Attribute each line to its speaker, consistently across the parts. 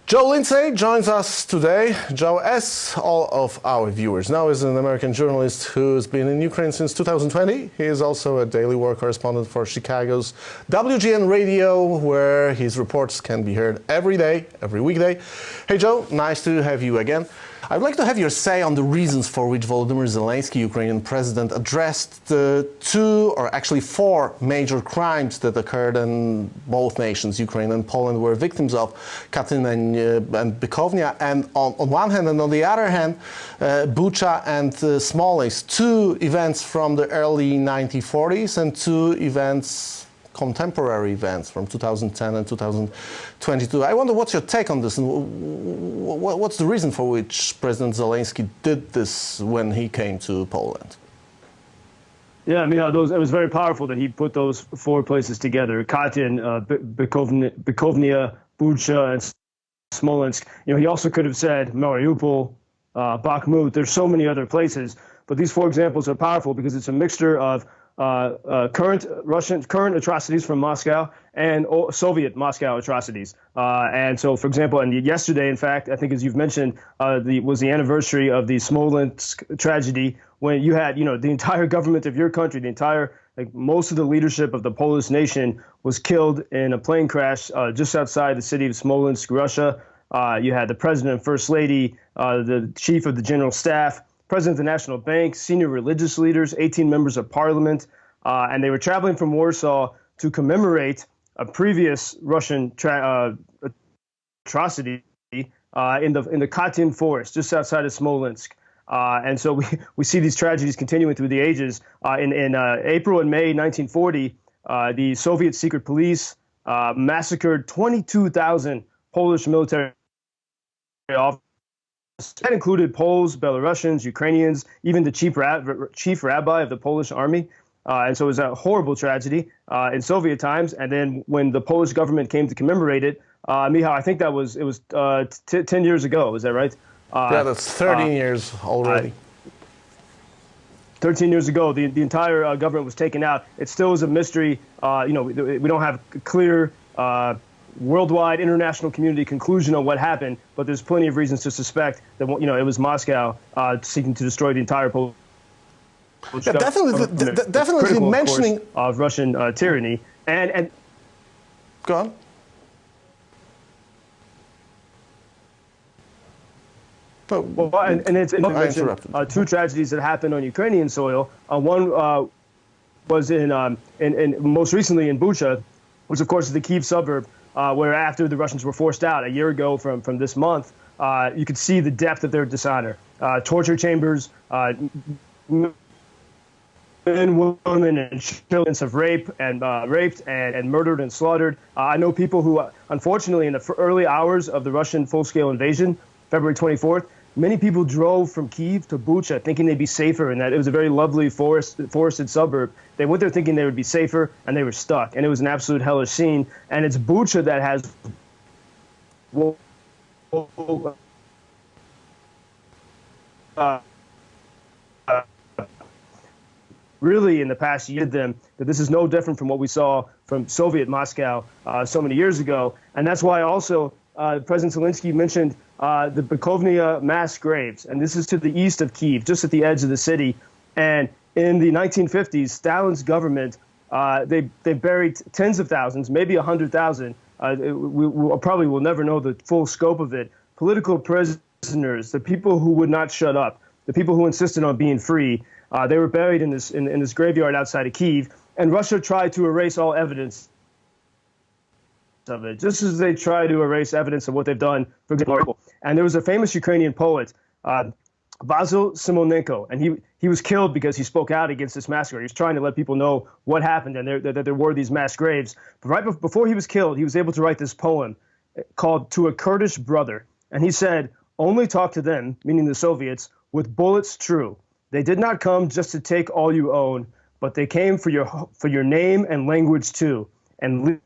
Speaker 1: Joe Lindsay joins us today. Joe, as all of our viewers know, is an American journalist who's been in Ukraine since 2020. He is also a daily war correspondent for Chicago's WGN Radio, where his reports can be heard every day, every weekday. Hey Joe, nice to have you again. I'd like to have your say on the reasons for which Volodymyr Zelensky, Ukrainian president, addressed the four major crimes that occurred in both nations, Ukraine and Poland, were victims of, Katyn and Bukovnia. And on one hand, and on the other hand, Bucha and Smolensk, two events from the early 1940s and two contemporary events from 2010 and 2022. I wonder what's your take on this, and what's the reason for which President Zelensky did this when he came to Poland?
Speaker 2: Yeah, I mean, it was very powerful that he put those four places together: Katyn, Bukovnia, Bucha, and Smolensk. You know, he also could have said Mariupol, Bakhmut. There's so many other places, but these four examples are powerful because it's a mixture of current atrocities from Moscow and Soviet Moscow atrocities. And so, for example, and yesterday, in fact, I think as you've mentioned, was the anniversary of the Smolensk tragedy, when you had, the entire government of your country, most of the leadership of the Polish nation was killed in a plane crash just outside the city of Smolensk, Russia. You had the president and first lady, the chief of the general staff, President of the National Bank, senior religious leaders, 18 members of parliament, and they were traveling from Warsaw to commemorate a previous Russian atrocity in the Katyn forest, just outside of Smolensk. And so we see these tragedies continuing through the ages. In April and May 1940, the Soviet secret police massacred 22,000 Polish military officers. That included Poles, Belarusians, Ukrainians, even the chief rabbi of the Polish army. And so it was a horrible tragedy in Soviet times. And then when the Polish government came to commemorate it, Michał, I think it was 10 years ago. Is that right?
Speaker 1: Yeah, that's 13 years already.
Speaker 2: 13 years ago, the entire government was taken out. It still is a mystery. We don't have clear worldwide international community conclusion on what happened, but there's plenty of reasons to suspect that it was Moscow seeking to destroy the entire Polish
Speaker 1: definitely mentioning
Speaker 2: of Russian tyranny and
Speaker 1: go on.
Speaker 2: Well, and it's two tragedies that happened on Ukrainian soil. One was in most recently in Bucha, which of course is the Kiev suburb, where after the Russians were forced out a year ago from this month, you could see the depth of their dishonor. Torture chambers, men, women, and children have raped and murdered and slaughtered. I know people who, unfortunately, in the early hours of the Russian full-scale invasion, February 24th, many people drove from Kiev to Bucha thinking they'd be safer and that it was a very lovely forested suburb. They went there thinking they would be safer, and they were stuck. And it was an absolute hellish scene. And it's Bucha that has really in the past year that this is no different from what we saw from Soviet Moscow so many years ago. And that's why also President Zelensky mentioned the Bukovnia mass graves, and this is to the east of Kiev, just at the edge of the city. And in the 1950s, Stalin's government, they buried tens of thousands, maybe 100,000. We probably will never know the full scope of it. Political prisoners, the people who would not shut up, the people who insisted on being free, they were buried in this graveyard outside of Kiev. And Russia tried to erase all evidence of it, just as they try to erase evidence of what they've done, for example. And there was a famous Ukrainian poet, Vasyl Simonenko, and he was killed because he spoke out against this massacre. He was trying to let people know what happened and that there were these mass graves. But right before he was killed, he was able to write this poem called "To a Kurdish Brother." And he said, "Only talk to them," meaning the Soviets, "with bullets true. They did not come just to take all you own, but they came for your name and language too, and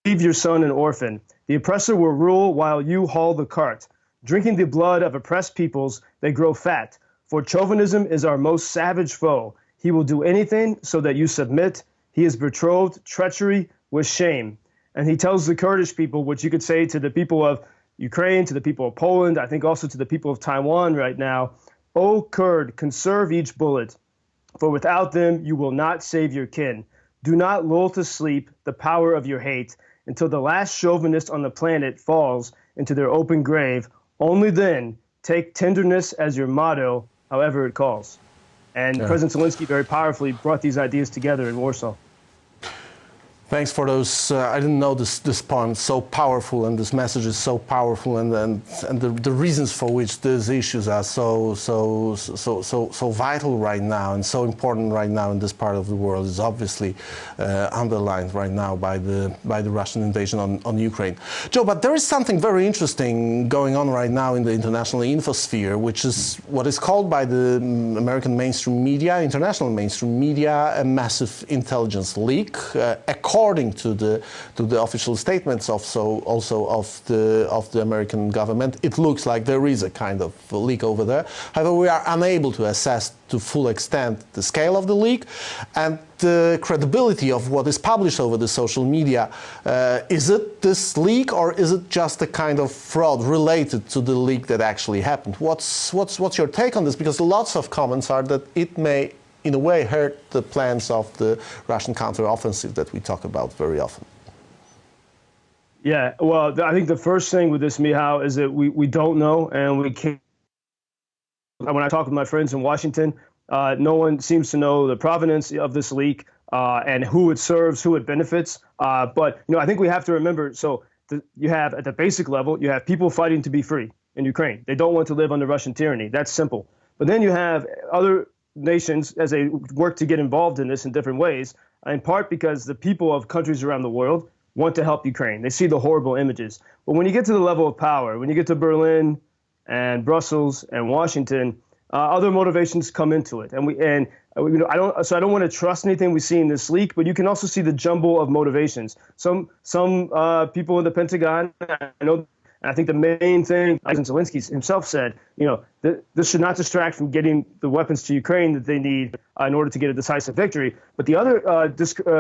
Speaker 2: leave your son an orphan. The oppressor will rule while you haul the cart. Drinking the blood of oppressed peoples, they grow fat. For chauvinism is our most savage foe. He will do anything so that you submit. He is betrothed treachery with shame." And he tells the Kurdish people, which you could say to the people of, Ukraine, to the people of Poland, I think also to the people of Taiwan right now. O Kurd, conserve each bullet, for without them you will not save your kin. Do not lull to sleep the power of your hate until the last chauvinist on the planet falls into their open grave. Only then take tenderness as your motto, however it calls. And President Zelensky very powerfully brought these ideas together in Warsaw.
Speaker 1: Thanks for those. I didn't know this poem so powerful, and this message is so powerful, and the reasons for which these issues are so vital right now and so important right now in this part of the world is obviously underlined right now by the Russian invasion on Ukraine. Joe, but there is something very interesting going on right now in the international infosphere, which is what is called by the American mainstream media, international mainstream media, a massive intelligence leak. According to the official statements of the American government, it looks like there is a kind of leak over there. However, we are unable to assess to full extent the scale of the leak and the credibility of what is published over the social media. Is it this leak, or is it just a kind of fraud related to the leak that actually happened? What's your take on this? Because lots of comments are that it may, in a way, hurt the plans of the Russian counteroffensive that we talk about very often.
Speaker 2: Yeah, well, I think the first thing with this, Michał, is that we don't know, and we can't. When I talk with my friends in Washington, no one seems to know the provenance of this leak and who it serves, who it benefits. But I think we have to remember. So you have, at the basic level, you have people fighting to be free in Ukraine. They don't want to live under Russian tyranny. That's simple. But then you have other nations as they work to get involved in this in different ways, in part because the people of countries around the world want to help Ukraine. They see the horrible images. But when you get to the level of power, when you get to Berlin and Brussels and Washington, other motivations come into it. I don't want to trust anything we see in this leak, but you can also see the jumble of motivations. Some people in the Pentagon, I think the main thing, President Zelensky himself said, this should not distract from getting the weapons to Ukraine that they need in order to get a decisive victory. But the other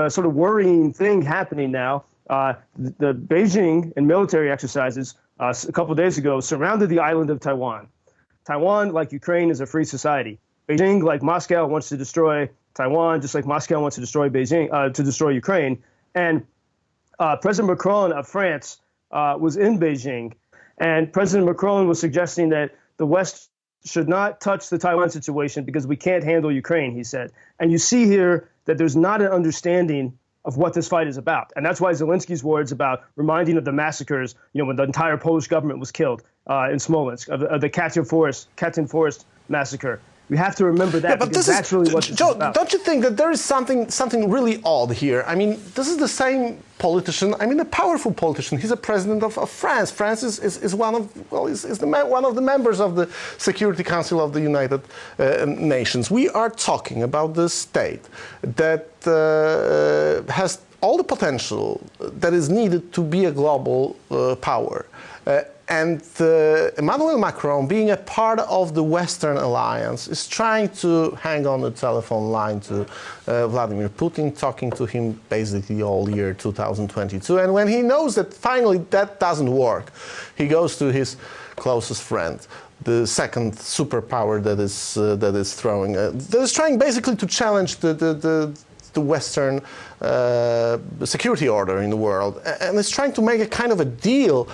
Speaker 2: sort of worrying thing happening now, the Beijing and military exercises a couple of days ago surrounded the island of Taiwan. Taiwan, like Ukraine, is a free society. Beijing, like Moscow, wants to destroy Taiwan, just like Moscow wants to destroy Ukraine. And President Macron of France was in Beijing, and President Macron was suggesting that the West should not touch the Taiwan situation because we can't handle Ukraine, he said. And you see here that there's not an understanding of what this fight is about. And that's why Zelensky's words about reminding of the massacres, when the entire Polish government was killed in Smolensk, of the Katyn forest massacre. We have to remember that, because that's really what this is about.
Speaker 1: Don't you think that there is something really odd here? I mean, this is the same politician, a powerful politician. He's a president of France. France is one of the members of the Security Council of the United Nations. We are talking about the state that has all the potential that is needed to be a global power. And Emmanuel Macron, being a part of the Western alliance, is trying to hang on the telephone line to Vladimir Putin, talking to him basically all year 2022. And when he knows that finally that doesn't work, he goes to his closest friend, the second superpower that is trying basically to challenge the Western security order in the world, and is trying to make a kind of a deal,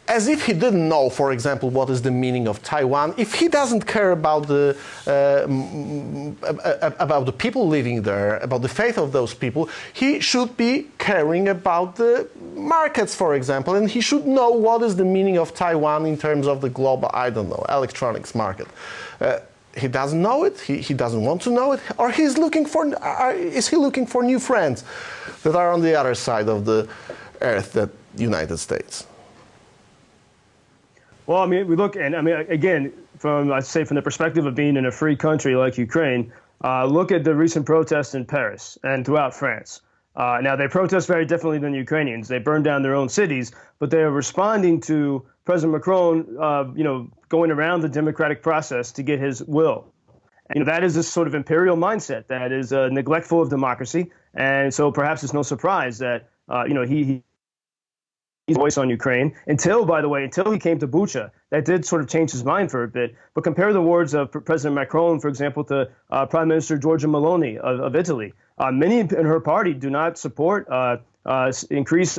Speaker 1: as if he didn't know, for example, what is the meaning of Taiwan. If he doesn't care about the people living there, about the faith of those people, he should be caring about the markets, for example, and he should know what is the meaning of Taiwan in terms of the global, electronics market. He doesn't know it. He doesn't want to know it, or is he looking for new friends that are on the other side of the earth, the United States?
Speaker 2: Well, we look, and again, from the perspective of being in a free country like Ukraine, look at the recent protests in Paris and throughout France. Now, they protest very differently than Ukrainians. They burn down their own cities, but they are responding to President Macron, going around the democratic process to get his will. And that is this sort of imperial mindset that is neglectful of democracy, and so perhaps it's no surprise that he voice on Ukraine until, by the way, until he came to Bucha. That did sort of change his mind for a bit. But compare the words of President Macron, for example, to Prime Minister Giorgia Meloni of Italy. Many in her party do not support increase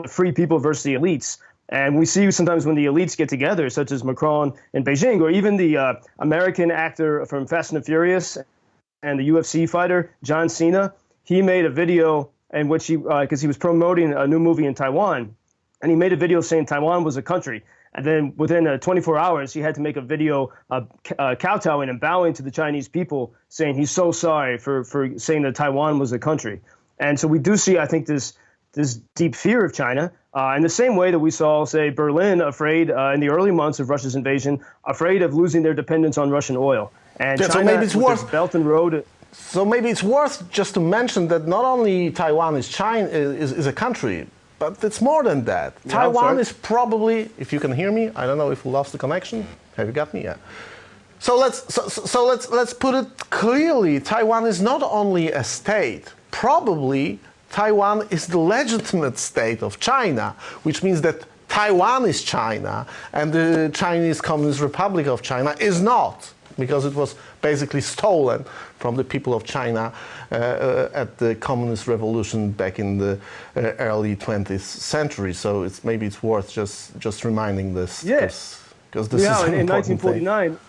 Speaker 2: free people versus the elites. And we see sometimes when the elites get together, such as Macron in Beijing, or even the American actor from Fast and the Furious and the UFC fighter, John Cena, he made a video in which because he was promoting a new movie in Taiwan, and he made a video saying Taiwan was a country. And then within 24 hours, he had to make a video kowtowing and bowing to the Chinese people, saying he's so sorry for saying that Taiwan was a country. And so we do see, I think, this deep fear of China, in the same way that we saw, say, Berlin afraid in the early months of Russia's invasion, afraid of losing their dependence on Russian oil. And China,
Speaker 1: so maybe it's worth
Speaker 2: Belt and Road.
Speaker 1: So maybe it's worth just to mention that not only Taiwan is a country, but it's more than that.
Speaker 2: Yeah,
Speaker 1: Taiwan is probably, if you can hear me, I don't know if we lost the connection. Have you got me? Yeah. So let's put it clearly. Taiwan is not only a state. Probably Taiwan is the legitimate state of China, which means that Taiwan is China and the Chinese Communist Republic of China is not, because it was basically stolen from the people of China at the Communist Revolution back in the early 20th century. So maybe it's worth just reminding this.
Speaker 2: Yes.
Speaker 1: Because this is an
Speaker 2: in
Speaker 1: important
Speaker 2: 1949.
Speaker 1: thing.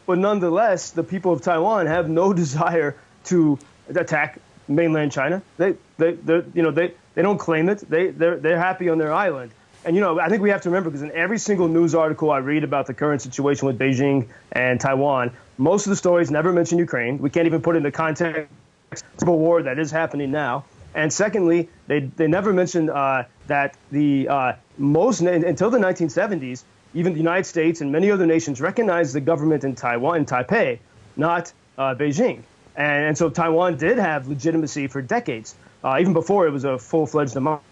Speaker 2: But nonetheless, the people of Taiwan have no desire to attack mainland China. They don't claim it. They're happy on their island. And, I think we have to remember, because in every single news article I read about the current situation with Beijing and Taiwan, most of the stories never mention Ukraine. We can't even put it in the context of a war that is happening now. And secondly, they never mention that until the 1970s, even the United States and many other nations recognized the government in Taiwan, in Taipei, not Beijing. And so Taiwan did have legitimacy for decades, even before it was a full-fledged democracy.